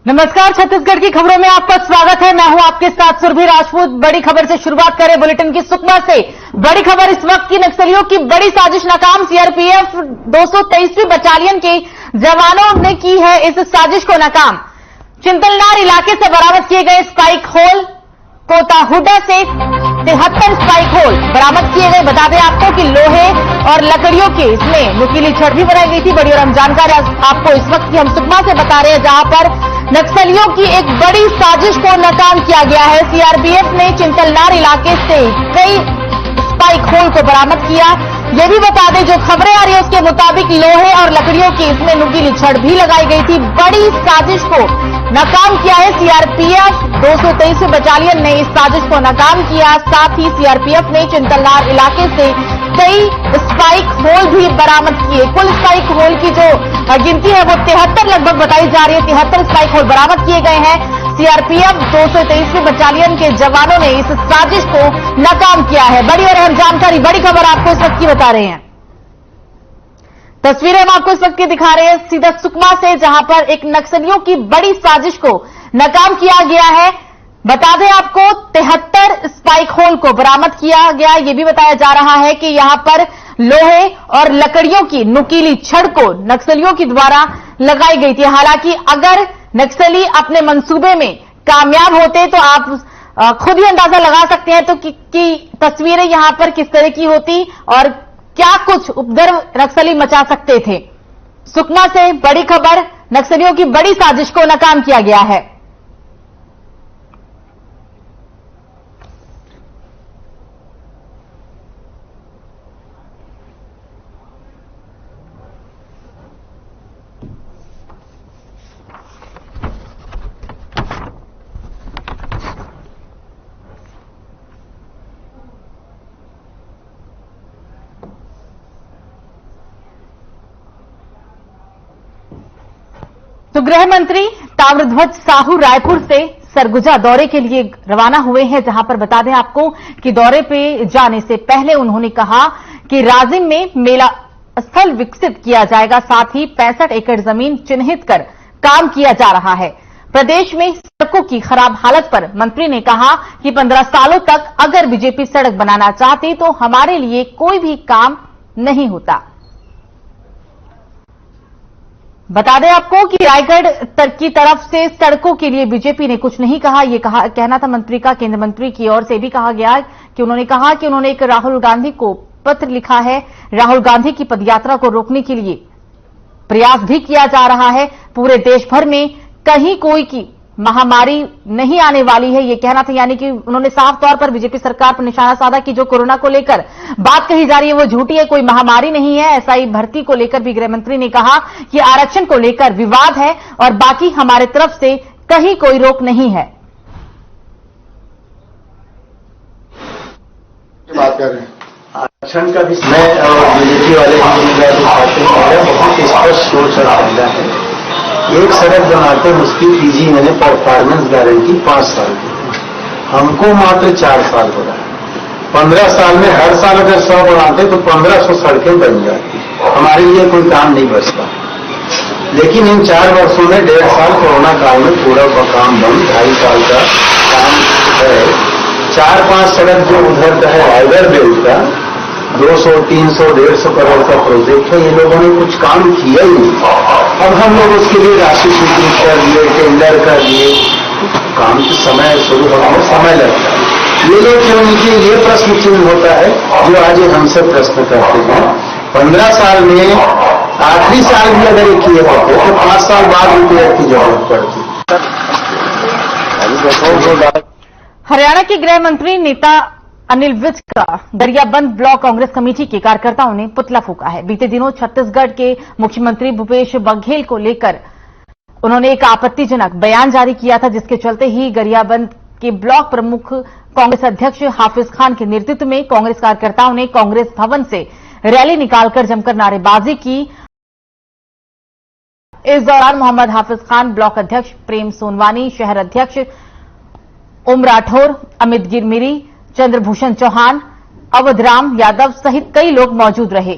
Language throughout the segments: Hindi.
नमस्कार, छत्तीसगढ़ की खबरों में आपका स्वागत है। मैं हूं आपके साथ सुरभि राजपूत। बड़ी खबर से शुरुआत करें बुलेटिन की सुकमा से। बड़ी खबर इस वक्त की, नक्सलियों की बड़ी साजिश नाकाम। सीआरपीएफ 223वीं बटालियन के जवानों ने की है इस साजिश को नाकाम। चिंतलनार इलाके से बरामद किए गए स्पाइक होल, कोताहुडा से 73 स्पाइक होल बरामद किए गए। बता दें आपको कि लोहे और लकड़ियों के इसमें नुकीली छड़ भी बनाई गई थी। बड़ी और अहम जानकारी आपको इस वक्त की हम सुकमा से बता रहे हैं, जहां पर नक्सलियों की एक बड़ी साजिश को नाकाम किया गया है। सीआरपीएफ ने चिंतलनार इलाके से कई स्पाइक होल को बरामद किया। यह भी बता दें, जो खबरें आ रही है उसके मुताबिक लोहे और लकड़ियों की इसमें नुकीली छड़ भी लगाई गई थी। बड़ी साजिश को नाकाम किया है सीआरपीएफ 223वीं बटालियन ने इस साजिश को नाकाम किया। साथ ही सीआरपीएफ ने चिंतलनार इलाके से कई स्पाइक होल भी बरामद किए। कुल स्पाइक होल की जो गिनती है वो 73 लगभग बताई जा रही है। 73 स्पाइक होल बरामद किए गए हैं। सीआरपीएफ 223वीं बटालियन के जवानों ने इस साजिश को नाकाम किया है। बड़ी और अहम जानकारी, बड़ी खबर आपको इस वक्त की बता रहे हैं। तस्वीरें हम आपको इस वक्त की दिखा रहे हैं सीधा सुकमा से, जहां पर एक नक्सलियों की बड़ी साजिश को नाकाम किया गया है। बता दें आपको 73 स्पाइक होल को बरामद किया गया। यह भी बताया जा रहा है कि यहां पर लोहे और लकड़ियों की नुकीली छड़ को नक्सलियों के द्वारा लगाई गई थी। हालांकि अगर नक्सली अपने मंसूबे में कामयाब होते तो आप खुद ही अंदाजा लगा सकते हैं तो कि तस्वीरें यहां पर किस तरह की होती और क्या कुछ उपद्रव नक्सली मचा सकते थे। सुकमा से बड़ी खबर, नक्सलियों की बड़ी साजिश को नाकाम किया गया है। तो गृह मंत्री ताम्रध्वज साहू रायपुर से सरगुजा दौरे के लिए रवाना हुए हैं, जहां पर बता दें आपको कि दौरे पे जाने से पहले उन्होंने कहा कि राजिम में मेला स्थल विकसित किया जाएगा। साथ ही 65 एकड़ जमीन चिन्हित कर काम किया जा रहा है। प्रदेश में सड़कों की खराब हालत पर मंत्री ने कहा कि 15 सालों तक अगर बीजेपी सड़क बनाना चाहती तो हमारे लिए कोई भी काम नहीं होता। बता दें आपको कि रायगढ़ की तरफ से सड़कों के लिए बीजेपी ने कुछ नहीं कहा। यह कहना था मंत्री का। केंद्र मंत्री की ओर से भी कहा गया कि उन्होंने कहा कि उन्होंने एक राहुल गांधी को पत्र लिखा है। राहुल गांधी की पदयात्रा को रोकने के लिए प्रयास भी किया जा रहा है। पूरे देश भर में कहीं कोई की महामारी नहीं आने वाली है, यह कहना था। यानी कि उन्होंने साफ तौर पर बीजेपी सरकार पर निशाना साधा कि जो कोरोना को लेकर बात कही जा रही है वो झूठी है, कोई महामारी नहीं है। एसआई भर्ती को लेकर भी गृह मंत्री ने कहा कि आरक्षण को लेकर विवाद है और बाकी हमारे तरफ से कहीं कोई रोक नहीं है। बात कर रहे हैं आरक्षण का भी और बीजेपी वाले बहुत स्पष्ट सोच और फायदा है। एक सड़क बनाते उसकी पीजी मैंने परफॉर्मेंस गारंटी 5 साल की, हमको मात्र 4 साल हो रहा है। 15 साल में हर साल अगर 100 बनाते तो 1500 सड़कें बन जाती। हमारे लिए कोई काम नहीं बचता। लेकिन इन 4 वर्षों में 1.5 साल कोरोना काल में पूरा काम बंद, 2.5 साल का काम है। 4-5 सड़क जो उधर का है हाइडर बेल्ट का 200, 300, 150 करोड़ का प्रोजेक्ट है, ये लोगों ने कुछ काम किया ही नहीं। अब हम लोग उसके लिए राशि स्वीकृत कर दिए, टेंडर कर दिए, काम के समय शुरू होने में समय लगता है। ये लोग क्यों नहीं किए, ये प्रश्न चिन्ह होता है जो आज हमसे प्रश्न करते हैं। 15 साल में आखिरी साल भी अगर ये किए होते तो 5 साल बाद रिपेयर की जरूरत पड़ती। हरियाणा के गृह मंत्री नेता अनिल विज का गरियाबंद ब्लॉक कांग्रेस कमेटी के कार्यकर्ताओं ने पुतला फूंका है। बीते दिनों छत्तीसगढ़ के मुख्यमंत्री भूपेश बघेल को लेकर उन्होंने एक आपत्तिजनक बयान जारी किया था, जिसके चलते ही गरियाबंद के ब्लॉक प्रमुख कांग्रेस अध्यक्ष हाफिज खान के नेतृत्व में कांग्रेस कार्यकर्ताओं ने कांग्रेस भवन से रैली निकालकर जमकर नारेबाजी की। इस दौरान मोहम्मद हाफिज खान, ब्लॉक अध्यक्ष प्रेम सोनवानी, शहर अध्यक्ष ओम राठौर, अमित गिरमिरी, चंद्रभूषण चौहान, अवधराम यादव सहित कई लोग मौजूद रहे।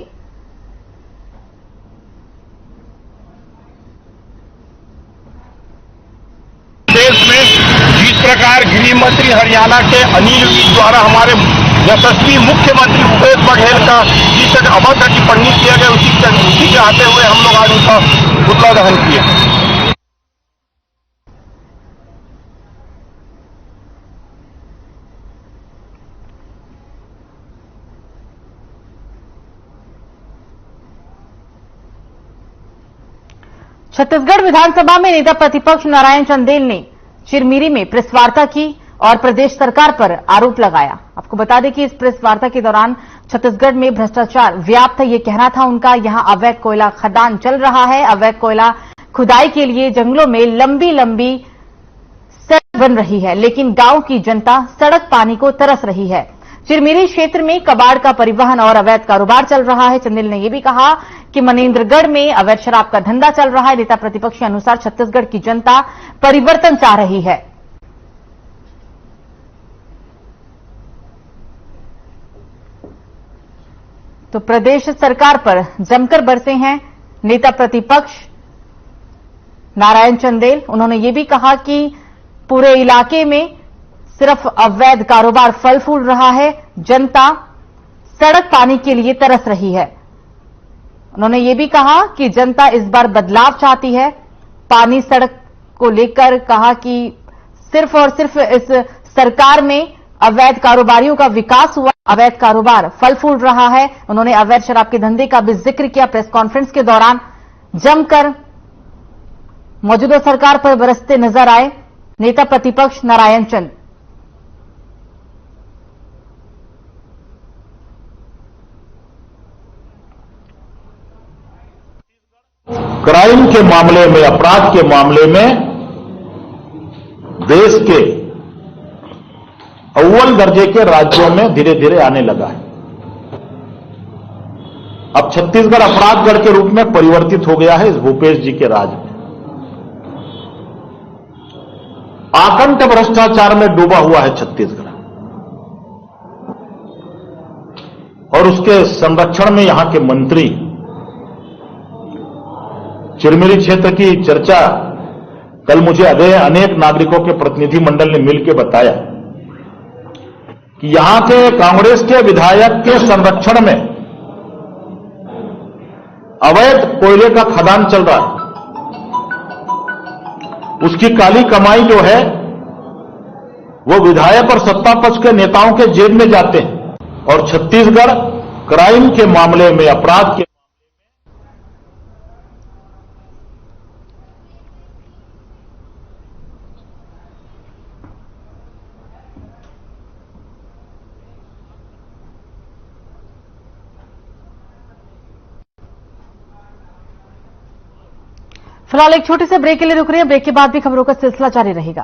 हरियाणा के अनिल विज द्वारा हमारे यशस्वी मुख्यमंत्री भूपेश बघेल का जिस अभद्र टिप्पणी किया गया उसी के आते हुए हम लोग आज उनका पुतला दहन किया। छत्तीसगढ़ विधानसभा में नेता प्रतिपक्ष नारायण चंदेल ने चिरमिरी में प्रेस वार्ता की और प्रदेश सरकार पर आरोप लगाया। आपको बता दें कि इस प्रेस वार्ता के दौरान छत्तीसगढ़ में भ्रष्टाचार व्याप्त है, ये कहना था उनका। यहां अवैध कोयला खदान चल रहा है, अवैध कोयला खुदाई के लिए जंगलों में लंबी लंबी सड़क बन रही है, लेकिन गांव की जनता सड़क पानी को तरस रही है। चिरमिरी क्षेत्र में कबाड़ का परिवहन और अवैध कारोबार चल रहा है। चंदेल ने यह भी कहा कि मनेन्द्रगढ़ में अवैध शराब का धंधा चल रहा है। नेता प्रतिपक्ष के अनुसार छत्तीसगढ़ की जनता परिवर्तन चाह रही है। तो प्रदेश सरकार पर जमकर बरसे हैं नेता प्रतिपक्ष नारायण चंदेल। उन्होंने ये भी कहा कि पूरे इलाके में सिर्फ अवैध कारोबार फल फूल रहा है, जनता सड़क पानी के लिए तरस रही है। उन्होंने ये भी कहा कि जनता इस बार बदलाव चाहती है। पानी सड़क को लेकर कहा कि सिर्फ और सिर्फ इस सरकार में अवैध कारोबारियों का विकास हुआ, अवैध कारोबार फल फूल रहा है। उन्होंने अवैध शराब के धंधे का भी जिक्र किया। प्रेस कॉन्फ्रेंस के दौरान जमकर मौजूदा सरकार पर बरसते नजर आए नेता प्रतिपक्ष नारायण चंद। क्राइम के मामले में, अपराध के मामले में देश के अव्वल दर्जे के राज्यों में धीरे धीरे आने लगा है। अब छत्तीसगढ़ अपराधगढ़ के रूप में परिवर्तित हो गया है इस भूपेश जी के राज में। आकंठ भ्रष्टाचार में डूबा हुआ है छत्तीसगढ़ और उसके संरक्षण में यहां के मंत्री। चिरमिरी क्षेत्र की चर्चा कल मुझे अनेक नागरिकों के प्रतिनिधि मंडल ने मिलकर बताया कि यहां के कांग्रेस के विधायक के संरक्षण में अवैध कोयले का खदान चल रहा है। उसकी काली कमाई जो है वो विधायक और सत्ता पक्ष के नेताओं के जेब में जाते हैं और छत्तीसगढ़ क्राइम के मामले में, अपराध के फिलहाल एक छोटे से ब्रेक के लिए रुक रहे हैं। ब्रेक के बाद भी खबरों का सिलसिला जारी रहेगा।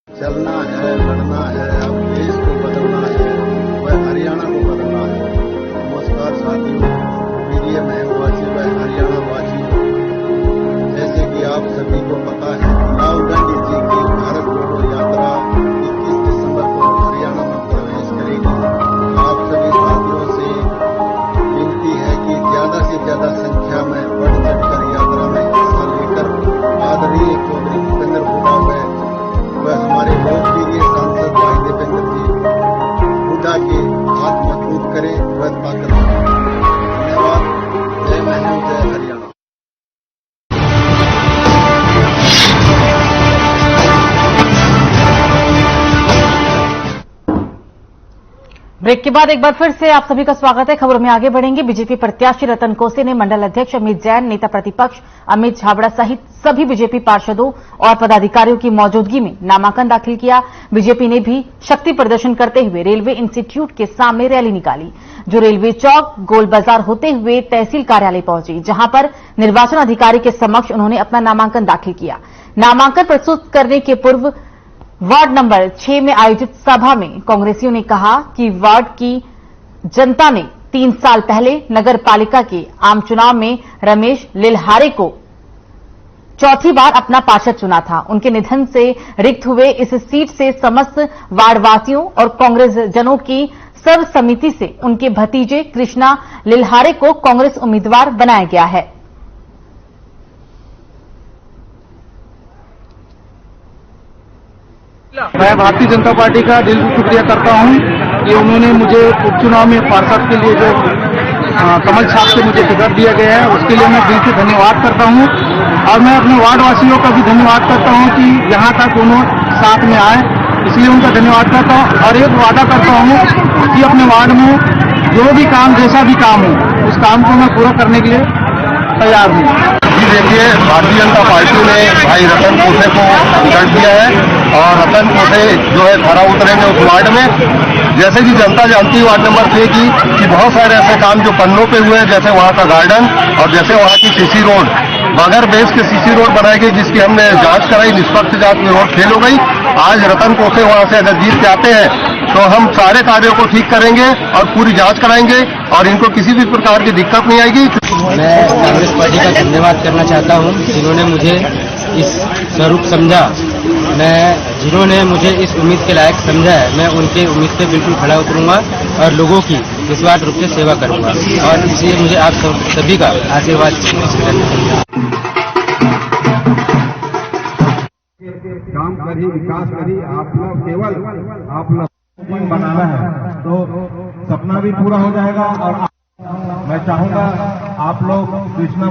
चलना है, लड़ना है, अब देश को बदलना है, वह हरियाणा को बदलना है। नमस्कार साथियों, मीडिया में वासी व हरियाणा वासी, जैसे कि आप सभी को पता है, राहुल गांधी जी की भारत जोड़ो यात्रा 21 दिसंबर को हरियाणा में प्रवेश करेगी। आप सभी साथियों से विनती है कि ज्यादा से ज्यादा संख्या में बढ़ चढ़कर यात्रा में हिस्सा लेकर आदरणीय चौधरी भूपेंद्र हुड्डा वह हमारे लोकप्रिय सांसद भाई देवेंद्र जी हुड्डा के हाथ मजबूत करें, वह ताकत। धन्यवाद। जय महम, जय हरियाणा। ब्रेक के बाद एक बार फिर से आप सभी का स्वागत है। खबरों में आगे बढ़ेंगे। बीजेपी प्रत्याशी रतन कोसे ने मंडल अध्यक्ष अमित जैन, नेता प्रतिपक्ष अमित छाबड़ा सहित सभी बीजेपी पार्षदों और पदाधिकारियों की मौजूदगी में नामांकन दाखिल किया। बीजेपी ने भी शक्ति प्रदर्शन करते हुए रेलवे इंस्टीट्यूट के सामने रैली निकाली, जो रेलवे चौक गोल बाजार होते हुए तहसील कार्यालय पहुंची, जहां पर निर्वाचन अधिकारी के समक्ष उन्होंने अपना नामांकन दाखिल किया। नामांकन प्रस्तुत करने के पूर्व वार्ड नंबर 6 में आयोजित सभा में कांग्रेसियों ने कहा कि वार्ड की जनता ने 3 साल पहले नगर पालिका के आम चुनाव में रमेश लिल्हारे को चौथी बार अपना पार्षद चुना था। उनके निधन से रिक्त हुए इस सीट से समस्त वार्डवासियों और कांग्रेस जनों की सर्वसम्मति से उनके भतीजे कृष्णा लिल्हारे को कांग्रेस उम्मीदवार बनाया गया है। मैं भारतीय जनता पार्टी का दिल से शुक्रिया करता हूं कि उन्होंने मुझे उपचुनाव में पार्षद के लिए जो कमल छाप से मुझे टिकट दिया गया है उसके लिए मैं दिल से धन्यवाद करता हूं। और मैं अपने वार्ड वासियों का भी धन्यवाद करता हूं कि यहाँ तक उन्होंने साथ में आए, इसलिए उनका धन्यवाद करता हूं। और एक वादा करता हूं कि अपने वार्ड में जो भी काम, जैसा भी काम हो, उस काम को मैं पूरा करने के लिए तैयार हूँ। जी देखिए, भारतीय जनता पार्टी ने भाई रतन कोसे को टिकट दिया है और रतन कोसे जो है खरा उतरेंगे उस वार्ड में। जैसे कि जनता जानती है वार्ड नंबर 6 की कि बहुत सारे ऐसे काम जो पन्नों पे हुए हैं, जैसे वहाँ का गार्डन और जैसे वहाँ की सीसी रोड, बगैर बेस के सीसी रोड बनाई गई, जिसकी हमने जांच कराई, निष्पक्ष जांच में रोड फेल हो गई। आज रतन कोसे वहाँ से अगर जीत के आते हैं तो हम सारे कार्यों को ठीक करेंगे और पूरी जांच कराएंगे और इनको किसी भी प्रकार की दिक्कत नहीं आएगी। मैं कांग्रेस पार्टी का धन्यवाद करना चाहता हूं जिन्होंने मुझे इस स्वरूप समझा, जिन्होंने मुझे इस उम्मीद के लायक समझा है। मैं उनके उम्मीद पे बिल्कुल खड़ा उतरूंगा और लोगों की निस्वार्थ रूप से सेवा करूंगा और इसलिए मुझे आप सभी का आशीर्वाद काम करी, विकास करी, आप लोग केवल आप लोग बनाना है तो सपना भी पूरा हो जाएगा। और मैं चाहूंगा आप लोग कृष्णा।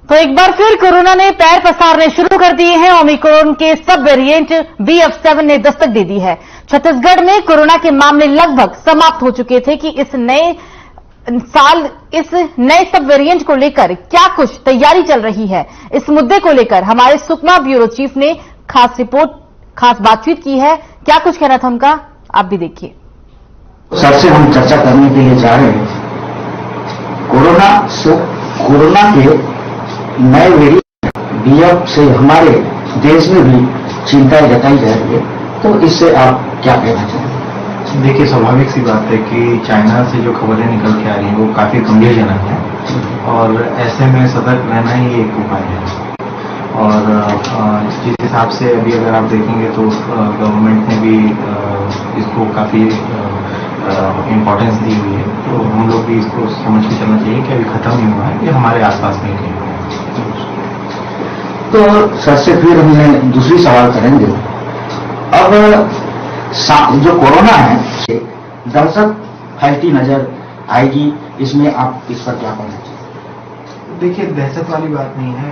तो एक बार फिर कोरोना ने पैर पसारने शुरू कर दिए हैं। ओमिक्रॉन के सब वेरिएंट BF7 ने दस्तक दे दी है। छत्तीसगढ़ में कोरोना के मामले लगभग समाप्त हो चुके थे कि इस नए सब वेरिएंट को लेकर क्या कुछ तैयारी चल रही है, इस मुद्दे को लेकर हमारे सुकमा ब्यूरो चीफ ने खास बातचीत की है। क्या कुछ कहना था उनका, आप भी देखिए। सबसे हम चर्चा करने के लिए जा रहे हैं कोरोना के नए वेरिएंट BF से हमारे देश में भी चिंताएं जताई जा रही है, तो इससे आप क्या कहना चाहेंगे? देखिए, स्वाभाविक सी बात है कि चाइना से जो खबरें निकल के आ रही हैं वो काफी गंभीरजनक है और ऐसे में सतर्क रहना ही एक उपाय है। और जिस हिसाब से अभी अगर आप देखेंगे तो गवर्नमेंट ने भी इसको काफी इम्पोर्टेंस दी हुई है, तो हम लोग भी इसको समझ के चलना चाहिए कि अभी खत्म नहीं हुआ है, ये हमारे आसपास में कहीं हुआ है। तो सर से फिर हमें दूसरी सवाल करेंगे। अब जो कोरोना है दहशत फैलती नजर आएगी, इसमें आप इस पर क्या कहना चाहिए? देखिए, दहशत वाली बात नहीं है।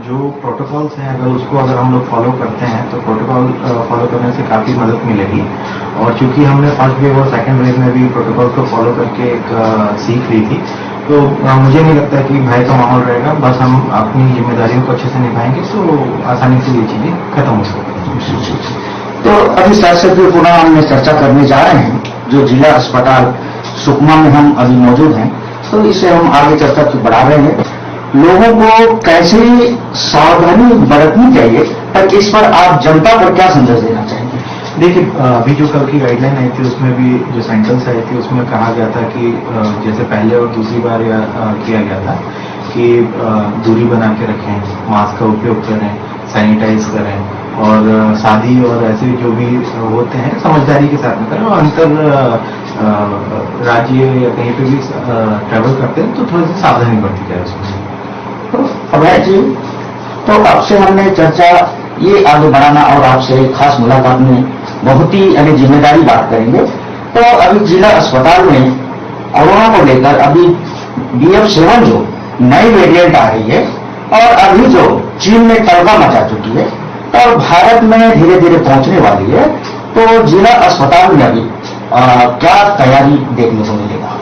जो प्रोटोकॉल्स हैं अगर हम लोग फॉलो करते हैं तो प्रोटोकॉल फॉलो करने से काफी मदद मिलेगी। और चूंकि हमने फर्स्ट वेव और सेकंड वेव में भी प्रोटोकॉल को फॉलो करके एक सीख ली थी, तो मुझे नहीं लगता कि भय का माहौल रहेगा। बस हम अपनी जिम्मेदारियों को अच्छे से निभाएंगे तो आसानी से ये चीजें खत्म हो सकती। तो अभी सर से फिर पुनः हम चर्चा करने जा रहे हैं जो जिला अस्पताल सुकमा में हम अभी मौजूद हैं, तो इसे हम आगे चर्चा बढ़ा रहे हैं। लोगों को कैसे सावधानी बरतनी चाहिए, पर इस पर आप जनता पर क्या संदेश देना चाहेंगे? देखिए, अभी जो कल की गाइडलाइन आई थी उसमें भी जो सेंटेंस आई थी उसमें कहा गया था कि जैसे पहले और दूसरी बार किया गया था कि दूरी बना के रखें, मास्क का उपयोग करें, सैनिटाइज करें और शादी और ऐसे जो भी होते हैं समझदारी के साथ में करें। और अंतर राज्य या कहीं पे भी ट्रैवल करते हैं तो थोड़ी सी सावधानी बरती जाए उसमें। तो अभय जी, तो आपसे हमने चर्चा ये आगे बढ़ाना और आपसे खास मुलाकात में बहुत ही जिम्मेदारी बात करेंगे। तो अभी जिला अस्पताल में कोरोना को लेकर अभी BF7 जो नई वेरिएंट आ रही है और अभी जो चीन में तड़का मचा चुकी है और भारत में धीरे धीरे पहुंचने वाली है, तो जिला अस्पताल में अभी क्या तैयारी देखने को मिलेगा?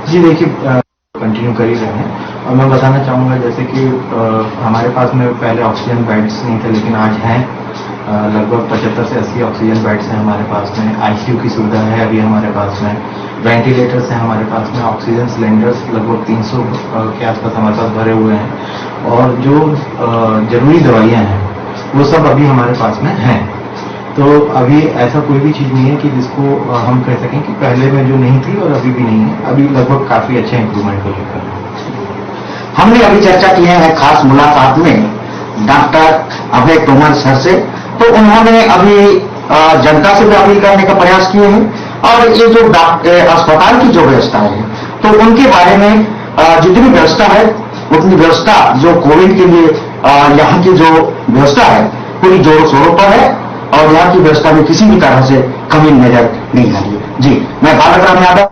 जी देखिए, कंटिन्यू कर ही रहे हैं और मैं बताना चाहूँगा जैसे कि हमारे पास में पहले ऑक्सीजन बेड्स नहीं थे, लेकिन आज हैं। लगभग 75 से 80 ऑक्सीजन बेड्स हैं हमारे पास में। ICU की सुविधा है अभी हमारे पास में। वेंटिलेटर्स हैं हमारे पास में। ऑक्सीजन सिलेंडर्स लगभग 300 के आसपास हमारे पास भरे हुए हैं। और जो जरूरी दवाइयाँ हैं वो सब अभी हमारे पास में हैं। तो अभी ऐसा कोई भी चीज नहीं है कि जिसको हम कह सकें कि पहले में जो नहीं थी और अभी भी नहीं है। अभी लगभग काफी अच्छे इंप्रूवमेंट हो चुका है। हमने अभी चर्चा की है खास मुलाकात में डॉक्टर अभय तोमर सर से, तो उन्होंने अभी जनता से भी अपील करने का प्रयास किए हैं और ये जो अस्पताल की जो व्यवस्था है तो उनके बारे में जितनी व्यवस्था है उतनी व्यवस्था जो कोविड के लिए यहाँ की जो व्यवस्था है पूरी जोरों शोरों पर है और यहाँ की व्यवस्था में किसी भी तरह से कमी नजर नहीं आ रही है। जी, मैं बालक राम यादव।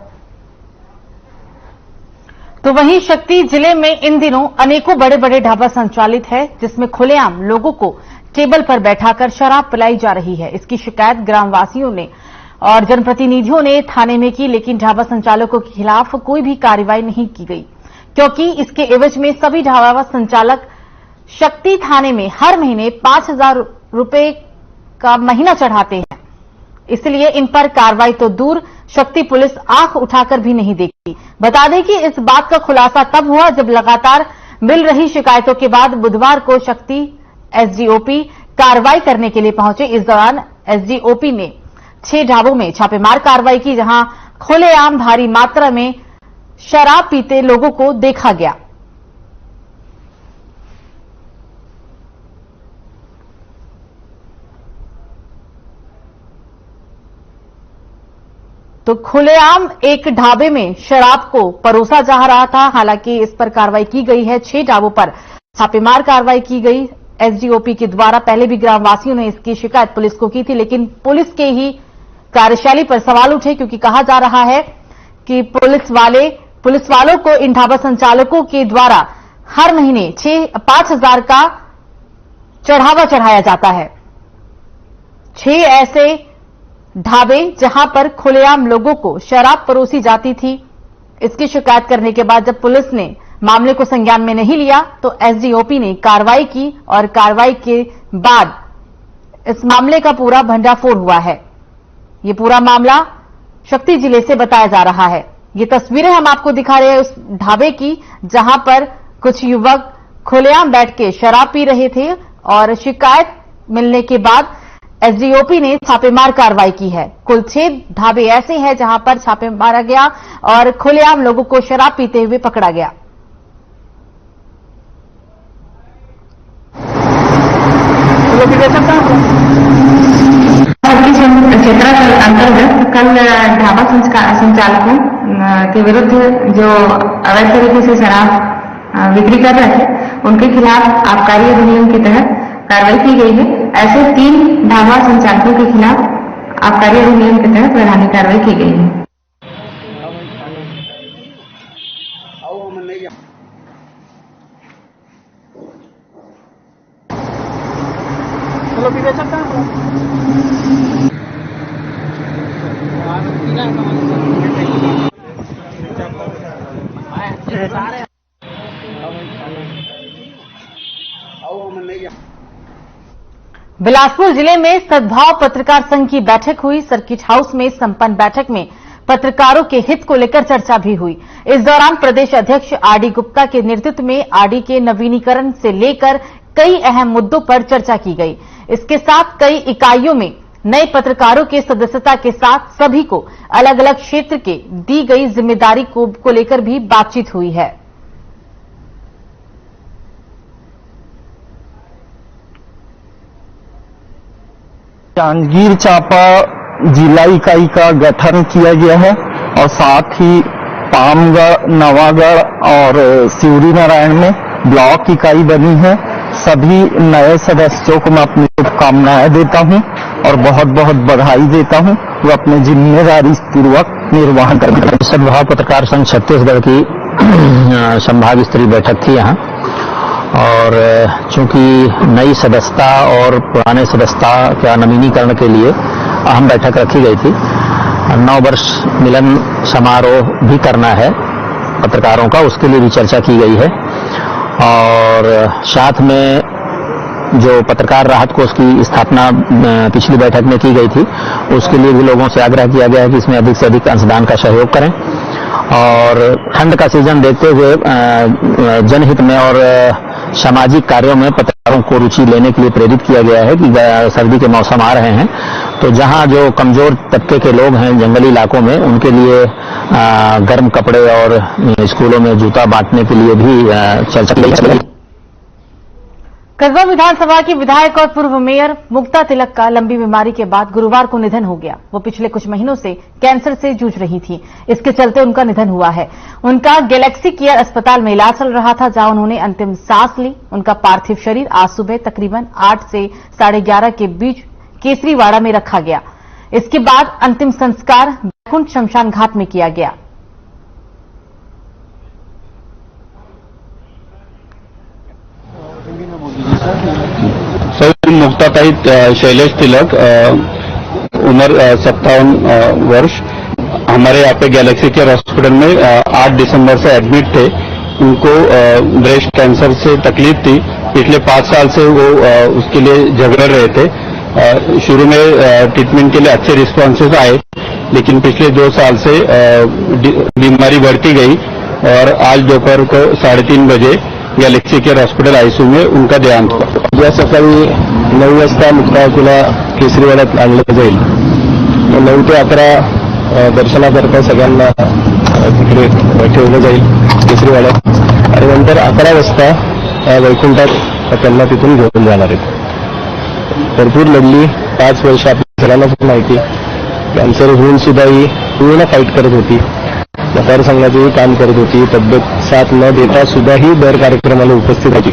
तो वहीं शक्ति जिले में इन दिनों अनेकों बड़े बड़े ढाबा संचालित है, जिसमें खुलेआम लोगों को टेबल पर बैठाकर शराब पिलाई जा रही है। इसकी शिकायत ग्रामवासियों ने और जनप्रतिनिधियों ने थाने में की, लेकिन ढाबा संचालकों के खिलाफ कोई भी कार्रवाई नहीं की गई, क्योंकि इसके एवज में सभी ढाबा संचालक शक्ति थाने में हर महीने 5,000 रुपए का महीना चढ़ाते हैं। इसलिए इन पर कार्रवाई तो दूर, शक्ति पुलिस आंख उठाकर भी नहीं देखती। बता दें कि इस बात का खुलासा तब हुआ जब लगातार मिल रही शिकायतों के बाद बुधवार को शक्ति एसडीओपी कार्रवाई करने के लिए पहुंचे। इस दौरान एसडीओपी ने 6 ढाबों में छापेमार कार्रवाई की, जहां खुलेआम भारी मात्रा में शराब पीते लोगों को देखा गया। तो खुलेआम एक ढाबे में शराब को परोसा जा रहा था। हालांकि इस पर कार्रवाई की गई है, 6 ढाबों पर छापेमार कार्रवाई की गई एसडीओपी के द्वारा। पहले भी ग्रामवासियों ने इसकी शिकायत पुलिस को की थी, लेकिन पुलिस के ही कार्यशैली पर सवाल उठे, क्योंकि कहा जा रहा है कि पुलिस वालों को इन ढाबा संचालकों के द्वारा हर महीने 5,000 का चढ़ावा चढ़ाया जाता है। 6 ऐसे ढाबे जहां पर खुलेआम लोगों को शराब परोसी जाती थी। इसकी शिकायत करने के बाद जब पुलिस ने मामले को संज्ञान में नहीं लिया, तो एसडीओपी ने कार्रवाई की और कार्रवाई के बाद इस मामले का पूरा भंडाफोड़ हुआ है। ये पूरा मामला शक्ति जिले से बताया जा रहा है। ये तस्वीरें हम आपको दिखा रहे हैं उस ढाबे की, जहां पर कुछ युवक खुलेआम बैठ के शराब पी रहे थे और शिकायत मिलने के बाद एसडीओपी ने छापेमार कार्रवाई की है। कुल 6 ढाबे ऐसे हैं जहां पर छापे मारा गया और खुलेआम लोगों को शराब पीते हुए पकड़ा गया। क्षेत्र के अंतर्गत कल ढाबा संचालकों के विरुद्ध जो अवैध तरीके से शराब बिक्री कर रहे थे, उनके खिलाफ आबकारी अधिनियम के तहत कार्रवाई की गई है। ऐसे 3 ढाबा संचालकों के खिलाफ आबकारी अधिनियम के तहत वैधानिक कार्रवाई की गई है। बिलासपुर जिले में सद्भाव पत्रकार संघ की बैठक हुई। सर्किट हाउस में संपन्न बैठक में पत्रकारों के हित को लेकर चर्चा भी हुई। इस दौरान प्रदेश अध्यक्ष आरडी गुप्ता के नेतृत्व में आरडी के नवीनीकरण से लेकर कई अहम मुद्दों पर चर्चा की गई। इसके साथ कई इकाइयों में नए पत्रकारों के सदस्यता के साथ सभी को अलग अलग क्षेत्र के दी गई जिम्मेदारी को लेकर भी बातचीत हुई है। जांजगीर चांपा जिला इकाई का गठन किया गया है और साथ ही पामगढ़, नवागढ़ और सिवरी नारायण में ब्लॉक इकाई बनी है। सभी नए सदस्यों को मैं अपनी शुभकामनाएं देता हूं और बहुत बहुत बधाई देता हूं। वो अपने जिम्मेदारी पूर्वक निर्वहन करेंगे। सद्भाव पत्रकार संघ छत्तीसगढ़ की संभाग स्तरीय बैठक थी यहाँ, और चूंकि नई सदस्यता और पुराने सदस्यता का नवीनीकरण के लिए अहम बैठक रखी गई थी। 9 वर्ष मिलन समारोह भी करना है पत्रकारों का, उसके लिए भी चर्चा की गई है। और साथ में जो पत्रकार राहत कोष की स्थापना पिछली बैठक में की गई थी, उसके लिए भी लोगों से आग्रह किया गया है कि इसमें अधिक से अधिक अंशदान का सहयोग करें। और ठंड का सीजन देखते हुए जनहित में और सामाजिक कार्यों में पत्रकारों को रुचि लेने के लिए प्रेरित किया गया है कि सर्दी के मौसम आ रहे हैं, तो जहां जो कमजोर तबके के लोग हैं जंगली इलाकों में, उनके लिए गर्म कपड़े और स्कूलों में जूता बांटने के लिए भी चर्चा की गई। कस्बा विधानसभा की विधायक और पूर्व मेयर मुक्ता तिलक का लंबी बीमारी के बाद गुरुवार को निधन हो गया। वो पिछले कुछ महीनों से कैंसर से जूझ रही थी, इसके चलते उनका निधन हुआ है। उनका गैलेक्सी केयर अस्पताल में इलाज चल रहा था, जहां उन्होंने अंतिम सांस ली। उनका पार्थिव शरीर आज सुबह तकरीबन 8 से 11:30 के बीच केसरीवाड़ा में रखा गया। इसके बाद अंतिम संस्कार बैकुंठ शमशान घाट में किया गया। सौ मुक्ताताई शैलेश तिलक, उम्र 57 वर्ष, हमारे यहाँ पे गैलेक्सी केयर हॉस्पिटल में 8 दिसंबर से एडमिट थे। उनको ब्रेस्ट कैंसर से तकलीफ थी। पिछले 5 साल से वो उसके लिए झगड़ रहे थे। शुरू में ट्रीटमेंट के लिए अच्छे रिस्पॉन्सेज आए, लेकिन पिछले 2 साल से बीमारी बढ़ती गई और आज दोपहर को 3:30 बजे गॅलेक्सी केअर हॉस्पिटल आयसीयू में उनका देहांत हुआ। उद्या सकाळी 9 वाजता मुक्ताबाईला केसरीवाड्यात आणलं जाईल। 9 ते 11 दर्शनाकरता सगळ्यांना तिकडे ठेवलं जाईल केसरीवाड्यात आणि नंतर 11 वाजता वैकुंठात त्यांना तिथून घेऊन जाणार आहेत। भरपूर लढली, 5 वर्ष आपल्या सगळ्यांना माहिती, कॅन्सर होऊन सुद्धा ही पूर्ण फाईट करत होती, मतदारसंघाचंही काम करत होती, तब्येत साथ न देता सुद्धा ही दर कार्यक्रमाला उपस्थित होती।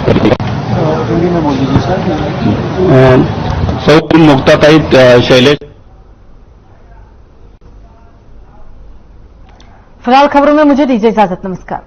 सौ मुक्ताताई शैलेश। फिलहाल खबरों में मुझे दीजिए इजाजत, नमस्कार।